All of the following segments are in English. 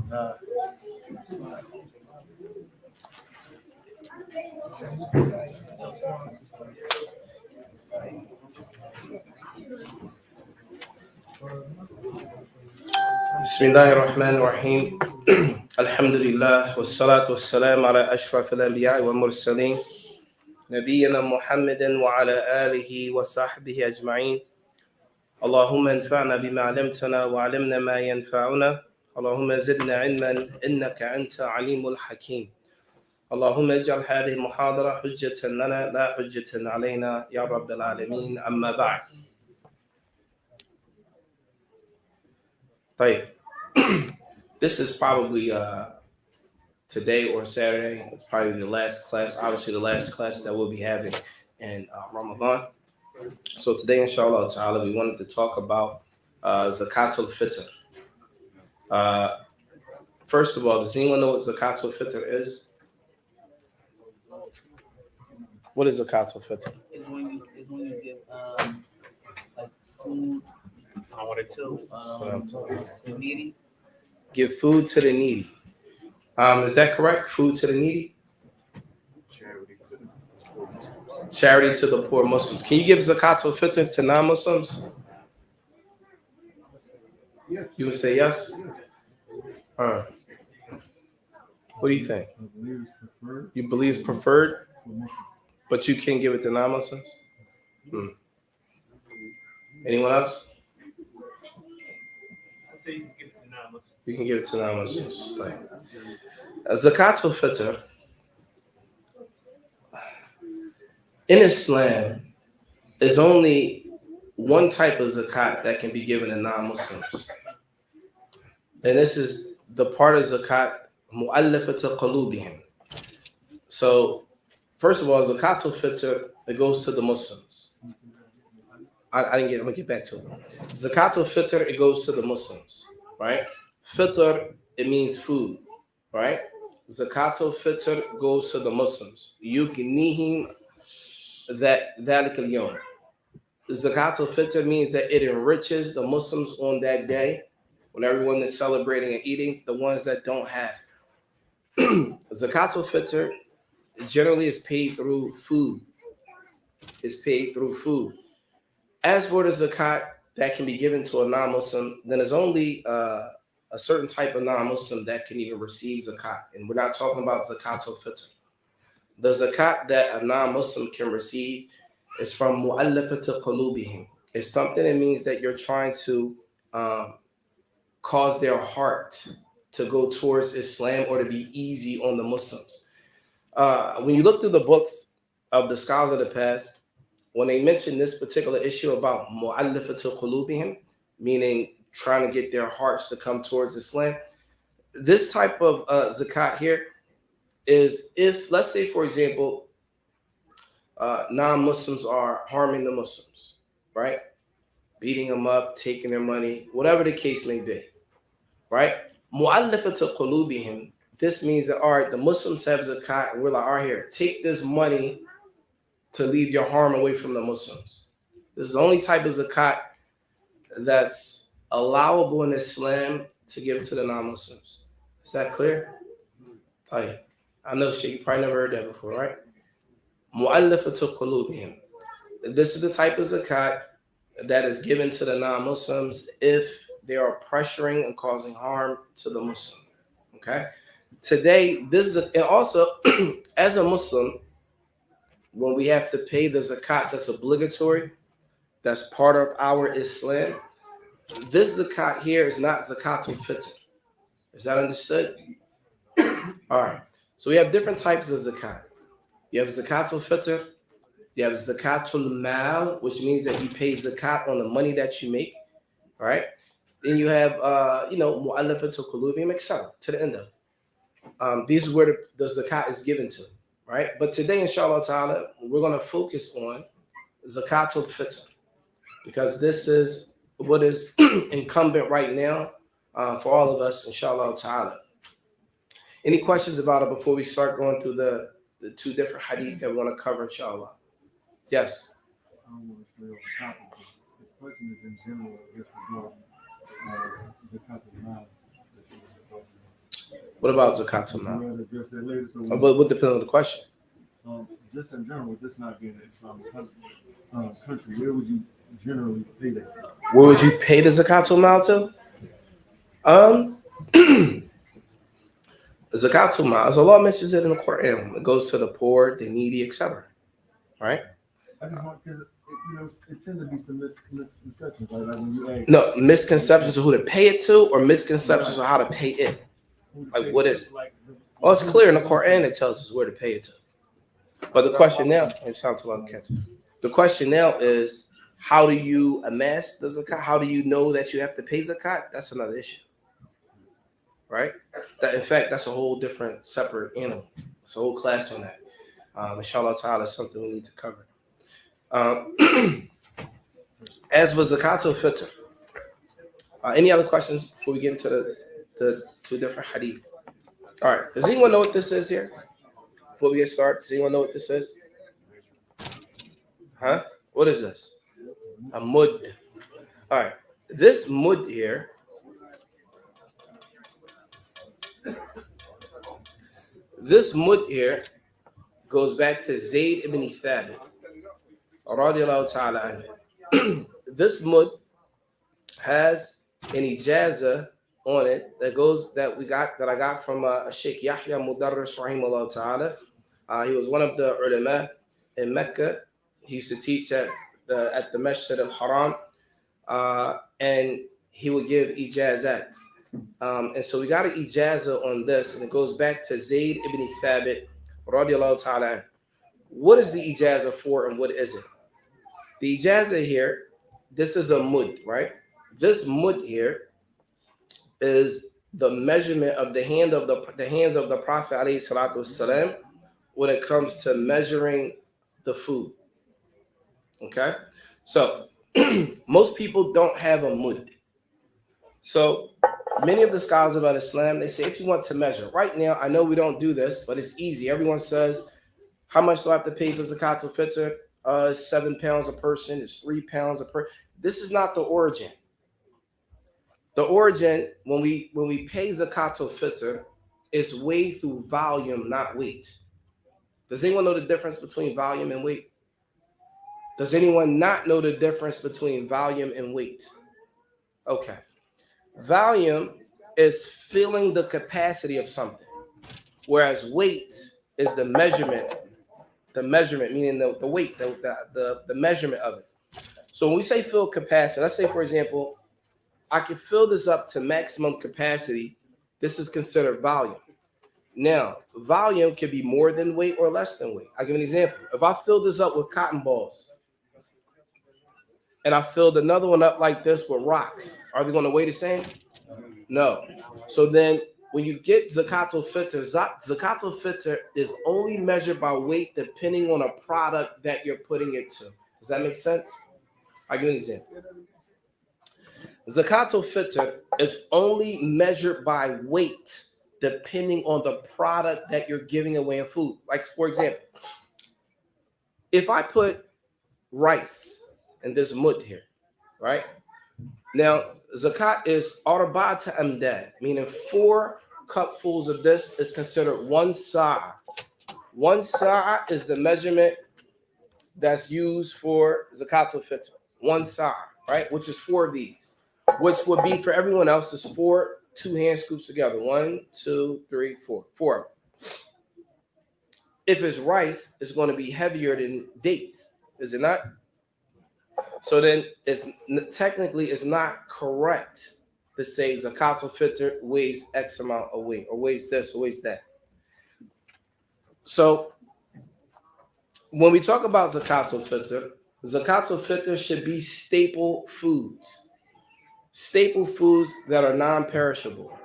بسم الله الرحمن الرحيم الحمد لله والصلاة والسلام على أشرف الأنبياء والمرسلين نبينا محمد وعلى آله وصحبه أجمعين اللهم انفعنا بما علمتنا وعلمنا ما ينفعنا اللهم زدنا علما إنك أنت عليم الحكيم اللهم اجعل هذه المحاضرة حجة لنا لا حجة علينا يا رب العالمين أما بعد. طيب. This is probably today or Saturday. It's probably the last class, obviously the last class that we'll be having in Ramadan. So today, inshallah ta'ala, we wanted to talk about Zakat al-Fitr. First of all, does anyone know what Zakat al-Fitr is? What is Zakat al-Fitr? It's when you give like food to the needy. Give food to the needy. Is that correct? Food to the needy? Charity to the poor Muslims. Can you give Zakat al-Fitr to non-Muslims? You would say yes? What do you think? You believe it's preferred, but you can't give it to non-Muslims? Anyone else? You can give it to non-Muslims. Zakat al-Fitr in Islam is only one type of zakat that can be given to non-Muslims. And this is the part of zakat mu'allafat qulubihim. So, first of all, Zakat al-Fitr, it goes to the Muslims. I'm going to get back to it. Zakat al-Fitr, it goes to the Muslims, right? Fitr, it means food, right? Zakat al-Fitr goes to the Muslims. Yughnihim dhalik al-yawm. Zakat al-Fitr means that it enriches the Muslims on that day when everyone is celebrating and eating, the ones that don't have. Zakat al-Fitr generally is paid through food. It's paid through food. As for the zakat that can be given to a non-Muslim, then there's only a certain type of non-Muslim that can even receive zakat. And we're not talking about zakat al-Fitr. The zakat that a non-Muslim can receive is from mu'allafat qulubihim. It's something that means that you're trying to cause their heart to go towards Islam or to be easy on the Muslims. When you look through the books of the scholars of the past, when they mention this particular issue about mu'allafat qulubihim, meaning trying to get their hearts to come towards Islam, this type of zakat here is if, let's say, for example, non-Muslims are harming the Muslims, right? Beating them up, taking their money, whatever the case may be, right? Mu'allafat qulubihim, this means that, all right, the Muslims have zakat, and we're like, all right, here, take this money to leave your harm away from the Muslims. This is the only type of zakat that's allowable in Islam to give to the non-Muslims. Is that clear? I know you probably never heard that before, right? Mu'allafat qulubihim. This is the type of zakat that is given to the non-Muslims if they are pressuring and causing harm to the Muslim. Okay? Today, this is and also as a Muslim, when we have to pay the zakat that's obligatory, that's part of our Islam, this zakat here is not zakat al-Fitr. Is that understood? All right. So we have different types of zakat. You have zakat al-Fitr. You have zakat al-mal, which means that you pay zakat on the money that you make. All right. Then you have, mu'allafat qulubihim, etc. to the end of it. These are where the zakat is given to. Right? But today, inshallah ta'ala, we're going to focus on Zakat al-Fitr because this is what is incumbent right now for all of us, inshallah ta'ala. Any questions about it before we start going through the two different hadith that we want to cover, inshallah? Yes? I don't want to stay on the topic, but the question is in general, I guess, regarding Zakat al-Mal that you were talking about. What about zakatul mal? You address that later. So But what depends on the question? just in general, with this not being an Islamic country, where would you generally pay that? Where would you pay the zakatul mal to? Zakatul mal, as Allah mentions it in the Quran, it goes to the poor, the needy, etc. Right? I just want, because it tends to be some misconceptions. Like when you ask, No, misconceptions of who to pay it to, or misconceptions of how to pay it. Like, what is it? Well, it's clear in the Quran. It tells us where to pay it to. But the question now, the question now is, how do you amass the zakat? How do you know that you have to pay zakat? That's another issue, right? That, in fact, that's a whole different, separate animal. It's a whole class on that. Inshallah ta'ala, is something we need to cover. As for zakatul fitr, any other questions before we get into the two different hadith? All right. Does anyone know what this is here? Before we get started, does anyone know what this is? Huh? What is this? A mud. All right. This mud here, goes back to Zayd ibn Thabit, radiallahu ta'ala anhu. This mud has an ijazah on it that I got from Sheikh Yahya Mudarris rahimahullah ta'ala. He was one of the ulama in Mecca. He used to teach at the Masjid al-Haram, and he would give ijazat. And so we got an ijazah on this, and it goes back to Zayd ibn Thabit radiallahu ta'ala. What is the ijazah for, and what is it? The ijazah here, this is a mud, right? This mud here is the measurement of the hands of the Prophet alayhi salatu wasalam when it comes to measuring the food. Okay, so most people don't have a mud. So many of the scholars about Islam, they say if you want to measure, right now, I know we don't do this, but it's easy. Everyone says, how much do I have to pay for zakatul fitr? It's 7 pounds a person. It's 3 pounds a person. This is not the origin. The origin, when we pay zakatul fitr, is weighed through volume, not weight. Does anyone know the difference between volume and weight? Does anyone not know the difference between volume and weight? Okay. Volume is filling the capacity of something, whereas weight is the measurement. The measurement, meaning the weight, the measurement of it. So when we say fill capacity, let's say, for example, I can fill this up to maximum capacity. This is considered volume. Now, volume can be more than weight or less than weight. I'll give an example. If I fill this up with cotton balls and I filled another one up like this with rocks, are they going to weigh the same? No. So then when you get zakatul fitr, zakatul fitr is only measured by weight depending on a product that you're putting it to. Does that make sense? I'll give you an example. Zakatul fitr is only measured by weight depending on the product that you're giving away in food. Like, for example, if I put rice in this mud here, right? Now, zakat is arba'at amdad, meaning 4 cupfuls of this is considered 1 sa'a. 1 sa'a is the measurement that's used for zakatul fitr. 1 sa'a, right? Which is 4 of these. Which would be for everyone else is 4 2-hand scoops together. 1, 2, 3, 4. 4 of them. If it's rice, it's going to be heavier than dates, is it not? So then it's technically not correct to say zakatul fitr weighs X amount of weight, or weighs this, or weighs that. So when we talk about zakatul fitr should be staple foods. Staple foods that are non-perishable.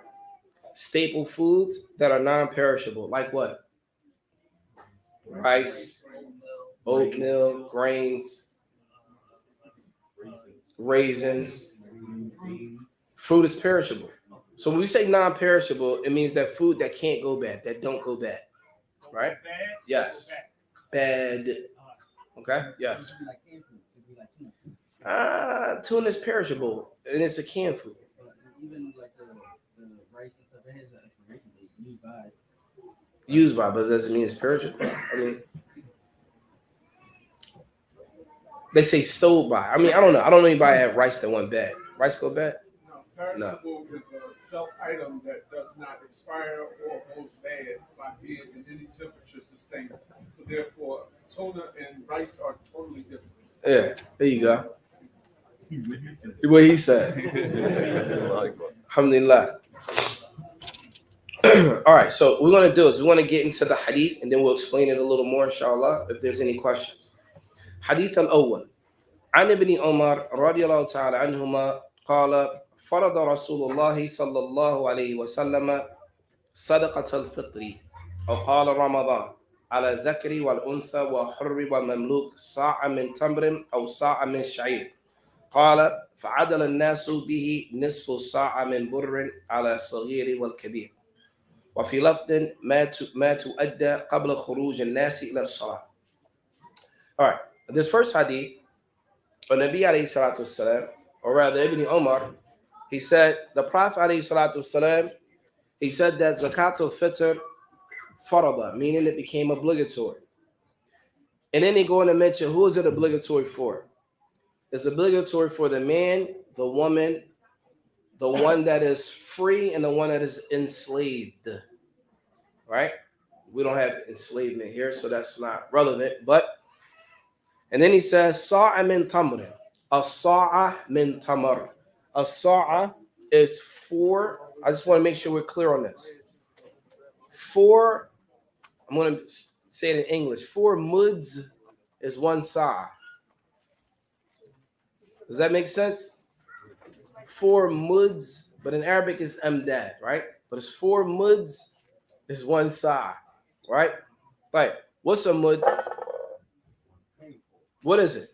Staple foods that are non-perishable, like what? Rice, oatmeal, grains, raisins. Fruit is perishable. So when we say non-perishable, it means that food that can't go bad, that don't go bad, right? Yes. Bad. Okay. Yes. Tuna is perishable, and it's a canned food. Even like the rice and stuff, it has an expiration date. Used by, but it doesn't mean it's perishable. I mean, they say sold by. I mean, I don't know. I don't know anybody have rice that went bad. Rice go bad? No, perishable is a self item that does not expire or goes bad by being in any temperature sustained. So therefore, tuna and rice are totally different. Yeah, there you go. What he said. Alhamdulillah. All right, so what we're going to do is we want to get into the hadith and then we'll explain it a little more, inshallah, if there's any questions. Hadith al-awwal. عن ابن عمر رضي الله تعالى عنهما قال فرض رسول الله صلى الله عليه وسلم صدقة الفطر أو قال رمضان على الذكر والأنثى وحر ومملوك صاع من تمر أو صاع من شعير قال فعدل الناس به نصف صاع من بر على الصغير والكبير وفي لفظ ما تؤدى قبل خروج الناس إلى الصلاة. All right, this first hadith, Nabi alayhi salatu wasalam, or rather Ibn Umar, he said, the Prophet alayhi salatu wasalam, he said that Zakat al-Fitr farada, meaning it became obligatory. And then they go on to mention, who is it obligatory for? It's obligatory for the man, the woman, the one that is free, and the one that is enslaved. Right? We don't have enslavement here, so that's not relevant. But, and then he says, Sa'a min tamrin. A sa'a min tamar. A sa'a is 4. I just want to make sure we're clear on this. 4, I'm going to say it in English. 4 muds is 1 sa'a. Does that make sense? 4 muds, but in Arabic it's amdad, right? But it's 4 muds is 1 sa'a, right? Right. What's a mud? What is it?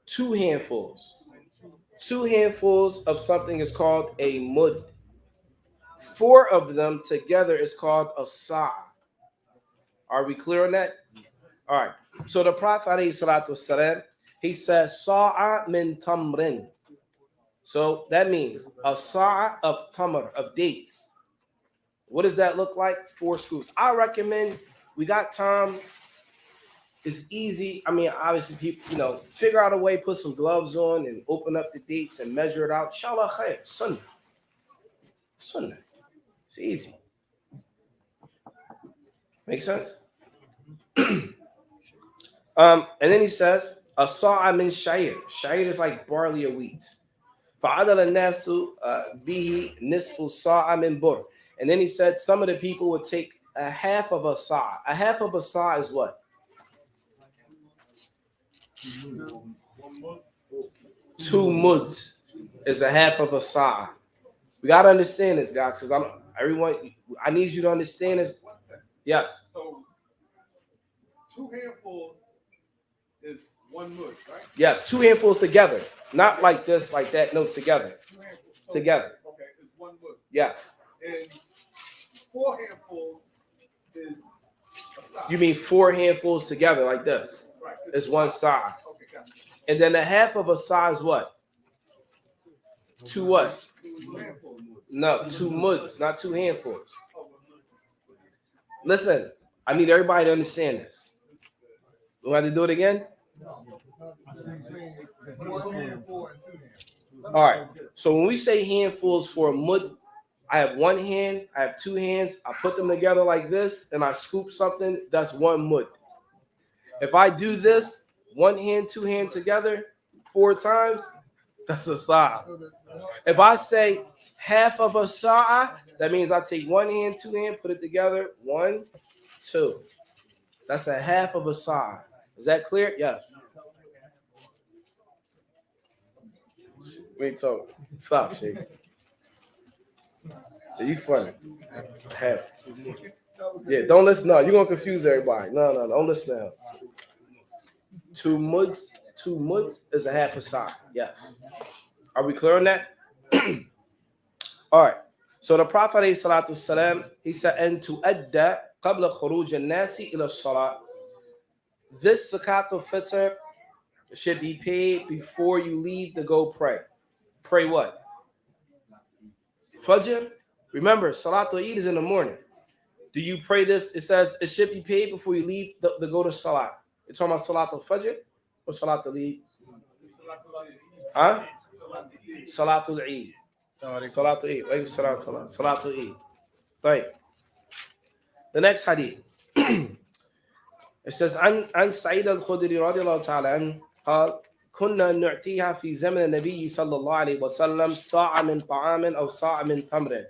2 handfuls. 2 handfuls of something is called a mud. 4 of them together is called a sa'a. Are we clear on that? All right. So the Prophet alayhi salatu wasalam, he says sa'a min tamrin. So that means a sa'a of tamr, of dates. What does that look like? 4 scoops. I recommend, we got time. It's easy. I mean, obviously, people, figure out a way, put some gloves on and open up the dates and measure it out. Inshallah khair. Sunnah. Sunnah. It's easy. Make sense? And then he says, a sa'a min sha'ir. Sha'ir is like barley or wheat. فَعَدَلَ النَّاسُ بِهِ نِصْفُ صَاعَ مِن بُرٍ. And then he said some of the people would take a half of a sa'a. A half of a sa'a is what? 2 muds is a half of a sa'a. We got to understand this, guys, because I need you to understand this. Yes. So 2 handfuls is 1 mud, right? Yes, 2 handfuls together. Not like this, like that. No, together. 2 handfuls. Together. Okay, it's 1 mud. Yes. And 4 handfuls is a sa'a. You mean 4 handfuls together like this? Right. It's 1 sa'a. Okay, gotcha. And then a half of a sa'a is what? 2 what? 2 handfuls. No, 2 muds, not 2 handfuls. Listen, I need everybody to understand this. We have to do it again? All right. So when we say handfuls for a mud, I have 1 hand, I have 2 hands, I put them together like this, and I scoop something, that's 1 mud. If I do this, 1 hand, 2 hands together 4 times, that's a sa'a. If I say half of a sa'a, that means I take 1 hand, 2 hands, put it together, 1, 2. That's a half of a sa'a. Is that clear? Yes. Wait, so stop, Sheikh. You funny. Half. Yeah, don't listen. No, you're gonna confuse everybody. No, don't listen now. 2 muds is a half a sa'a. Yes. Are we clear on that? All right. So the Prophet ﷺ, he said, "And to adda qabla khuruj al-nasi ila salat." This zakat al-fitr should be paid before you leave to go pray. Pray what? Fajr Remember, Salatul Eid is in the morning. Do you pray this? It says it should be paid before you leave to go to Salat. You're talking about Salatul Fajr or Salatul Eid? Huh? Salatul Eid. Salatul Eid. Wait, Salatul Eid. Right. The next hadith. It says, عن سعيد الخدري رضي الله تعالى عنه قال كنا نعطيها في زمن النبي صلى الله عليه وسلم صاع من طعام أو صاع من تمر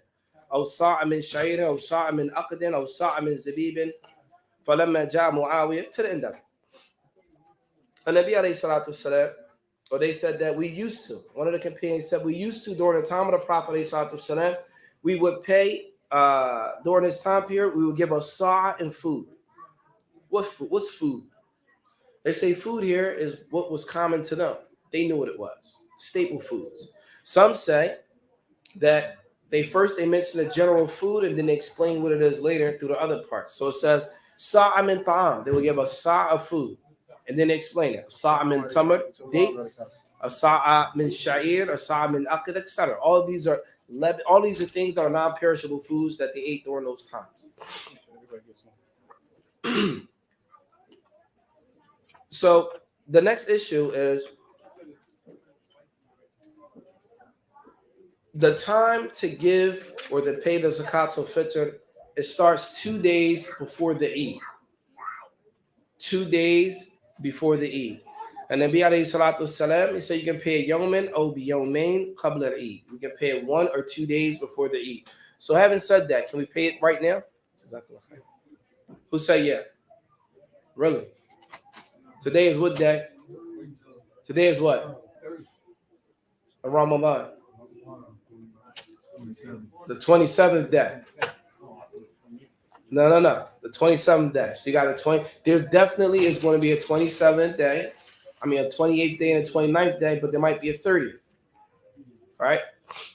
أو صاع من شعير أو صاع من عقد أو صاع من زبيب فلما جاء معاوية to the end of it. And Nabi alayhi salatu wasalam, or they said that we used to, one of the companions said we used to during the time of the Prophet alayhi salatu wasalam, we would pay during this time period, we would give a sa'a in food. What food? What's food? They say food here is what was common to them. They knew what it was. Staple foods. Some say that they mention the general food and then they explain what it is later through the other parts. So it says sa'a min ta'am. They will give a sa'a of food. And then they explain it. Sa'a min tamar, dates, a sa'a min sha'ir, a sa'a min aqid, etc. All these are things that are non-perishable foods that they ate during those times. So the next issue is the time to give or to pay the Zakat al-Fitr. It starts 2 days before the Eid. 2 days before the Eid. And Nabi alayhi salatu wasalam, he said you can pay a yawmin or bi yawmain qabla al-Eid. You can pay it 1 or 2 days before the Eid. So having said that, can we pay it right now? Who said yeah? Really? Today is what day? Today is what? Ramadan. The 27th day. No. The 27th day. So you got a 20. There definitely is going to be a 27th day. I mean, a 28th day and a 29th day, but there might be a 30th. All right?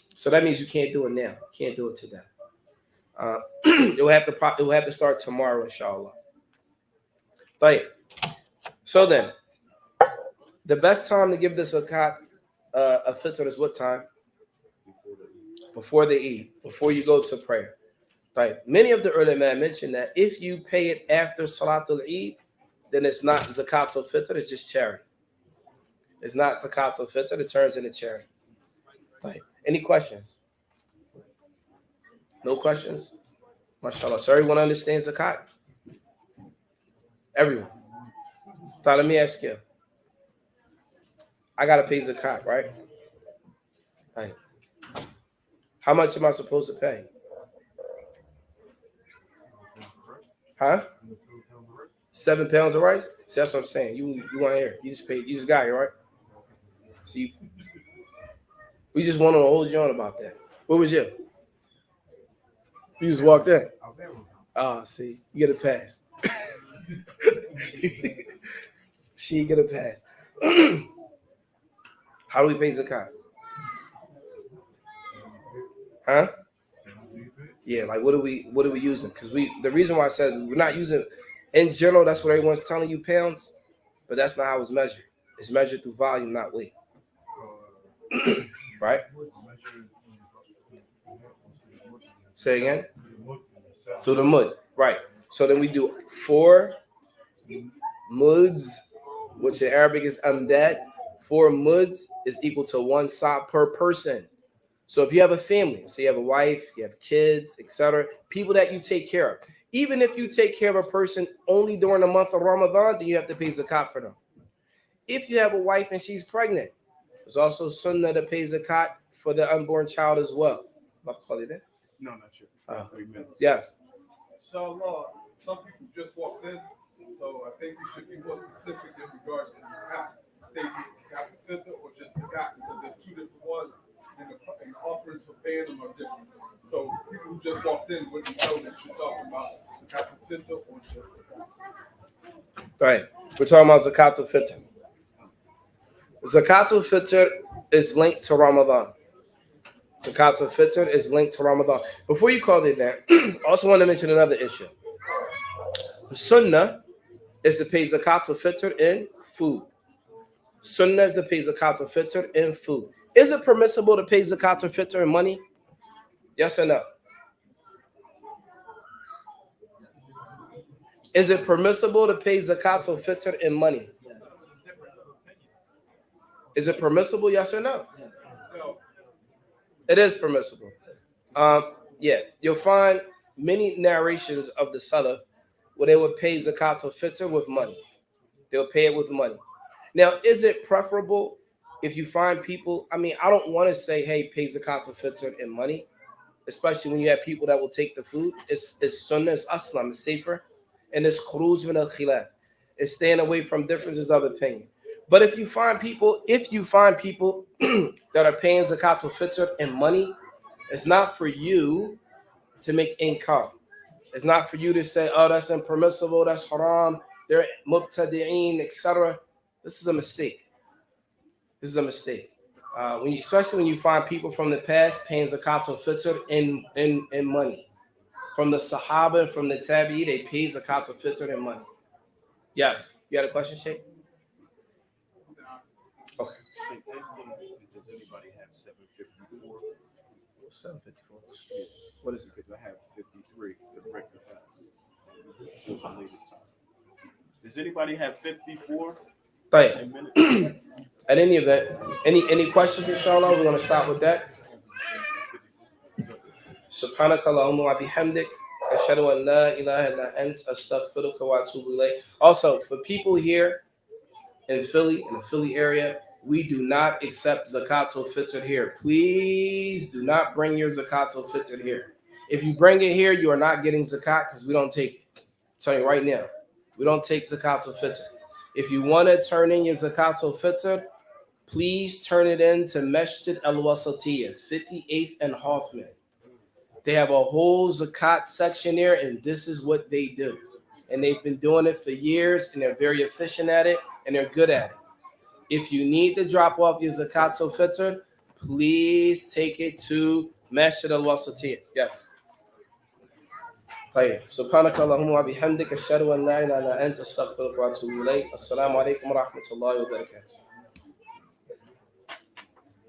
So that means you can't do it now. You can't do it today. It will have to start tomorrow, inshallah. Right. So then, the best time to give the Zakat al-Fitr is what time? Before the Eid, before you go to prayer. Right. Many of the ulama mentioned that if you pay it after Salatul Eid, then it's not Zakat al-Fitr, it's just charity. It's not Zakat al-Fitr, it turns into charity. Right. Any questions? No questions? MashaAllah. So everyone understands Zakat? Everyone. So let me ask you. I got to pay Zakat, right? Right. How much am I supposed to pay? Huh? 7 pounds of rice? See, that's what I'm saying. You want to hear. You just got here, right? See, we just wanted to hold you on about that. What was you? You just walked in. See, you get a pass. She get a pass. How do we pay Zakat? Huh? Yeah, like what are we using? Because the reason why I said we're not using in general, that's what everyone's telling you, pounds, but that's not how it's measured. It's measured through volume, not weight. Right? Say again? Through the mud. Right. So then we do 4 muds, which in Arabic is amdad. 4 muds is equal to 1 sa per person. So if you have a family, so you have a wife, you have kids, etc., people that you take care of. Even if you take care of a person only during the month of Ramadan, then you have to pay zakat for them. If you have a wife and she's pregnant, there's also sunnah to pay zakat for the unborn child as well. About to call it in? No, not sure. 3 minutes. Yes. Inshallah, some people just walked in, so I think we should be more specific in regards to zakat. Stating zakat al-Fitr or just zakat, because there's 2 different ones, and the offerings for paying them are different. So people who just walked in wouldn't know that you're talking about zakat al-Fitr or just zakat. Right. We're talking about zakat al-Fitr. Zakat al-Fitr is linked to Ramadan. Zakat al-Fitr is linked to Ramadan. Before you call it that, I also want to mention another issue. The sunnah is to pay zakat al-Fitr in food. Sunnah is to pay zakat al-Fitr in food. Is it permissible to pay zakat al-Fitr in money? Yes or no? Is it permissible to pay zakat al-Fitr in money? Yes. Is it permissible? Yes or no? Yes. No, It is permissible. Yeah, you'll find many narrations of the Salaf where they would pay zakat al-Fitr with money. They'll pay it with money. Now, is it preferable if you find people? I mean, I don't want to say, hey, pay zakat al-Fitr in money, especially when you have people that will take the food. It's sunnah, it's aslam, it's safer, and it's khuruj min al-khilaf. It's staying away from differences of opinion. But if you find people that are paying zakat al-Fitr in money, it's not for you to make income. It's not for you to say, oh, that's impermissible, that's haram, they're mubtadi'een, etc. This is a mistake. This is a mistake. Especially when you find people from the past paying zakat al-Fitr in money. From the Sahaba and from the Tabi'i, they pay zakat al-Fitr in money. Yes. You had a question, Sheikh? Okay. Does anybody have 754? 754. What is it? Because I have 53 to break the fast. The latest time. Does anybody have 54? Right. At any event, any questions, inshallah? We're going to start with that. سبحانك اللهم وبحمدك أشهد أن لا إله إلا أنت أستغفرك وأتوب إليك. Also, for people here in Philly, in the Philly area, we do not accept zakat al-Fitr here. Please do not bring your zakat al-Fitr here. If you bring it here, you are not getting zakat because we don't take it. I'm telling you right now, we don't take zakat al-Fitr. If you want to turn in your zakat al-Fitr, please turn it in to Masjid al-Wasatiyah, 58th and Hoffman. They have a whole zakat section there, and this is what they do. And they've been doing it for years, and they're very efficient at it, and they're good at it. If you need to drop off your zakat al-Fitr, please take it to Masjid al-Wasatiyah. Yes. طيب سبحانك اللهم وبحمدك أشهد أن لا إله إلا أنت أستغفرك وأتوب إليك. السلام عليكم ورحمة الله وبركاته.